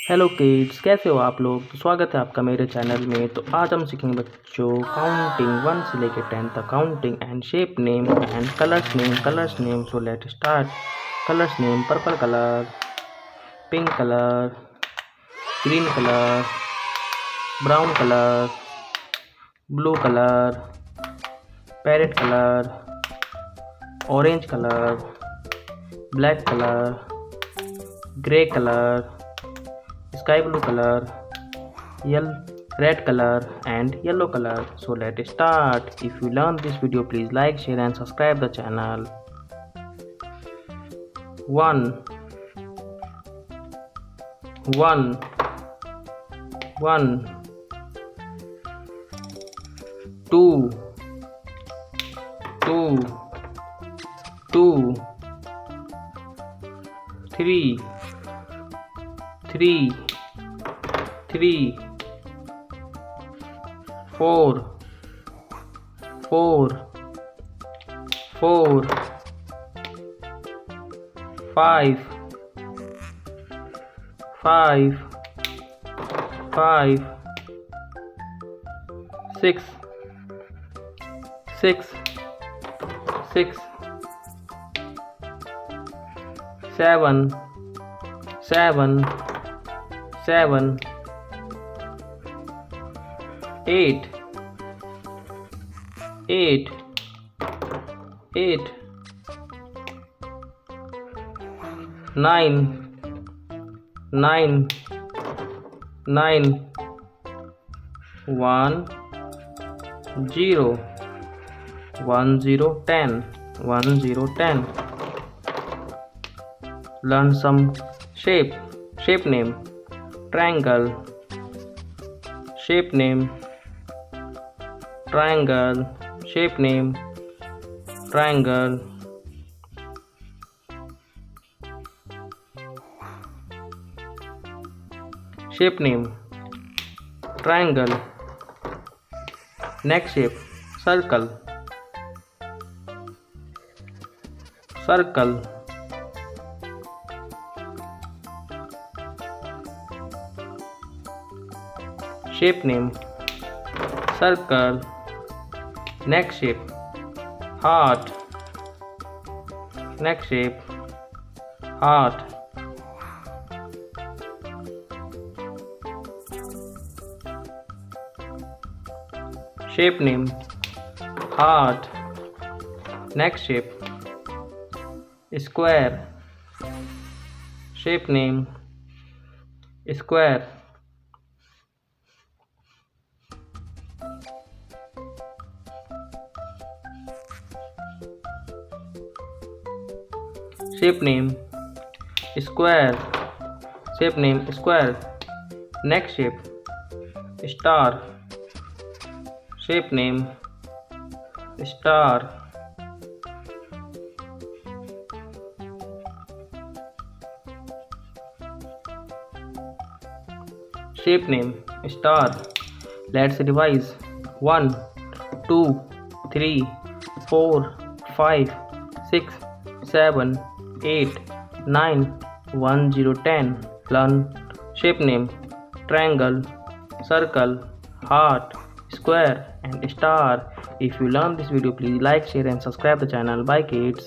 Hello kids, कैसे हो आप लोग। तो स्वागत है आपका मेरे चैनल में। तो आज हम सीखेंगे बच्चों काउंटिंग 1 से लेकर 10 तक, counting and shape name and colours name. So let start. Colours name: purple colour, pink colour, green colour, brown colour, blue colour, parrot colour, orange colour, black colour, grey colour, sky blue color, red color and yellow color. So let's start. If you learn this video, please like, share and subscribe the channel. 1 1 1 2 2 2 3 3 3 4 4 4 5 5 5 6 6 6 7 7 7 8 8 8 9 9 9 1 0 1 0 10 1 0 10 Learn some shape name: triangle, shape name, triangle, shape name, triangle, shape name, triangle. Next shape: circle, circle, shape name, circle. Next shape: heart, next shape: heart, shape name, heart. Next shape: square, shape name, square, shape name, square, shape name, square. Next shape: star, shape name, star, shape name, star. Let's revise. 1 2 3 4 5 6 7 8 9 1 0 10 Learn shape name: triangle, circle, heart, square and star. If you learn this video, please like, share and subscribe the channel. Bye kids.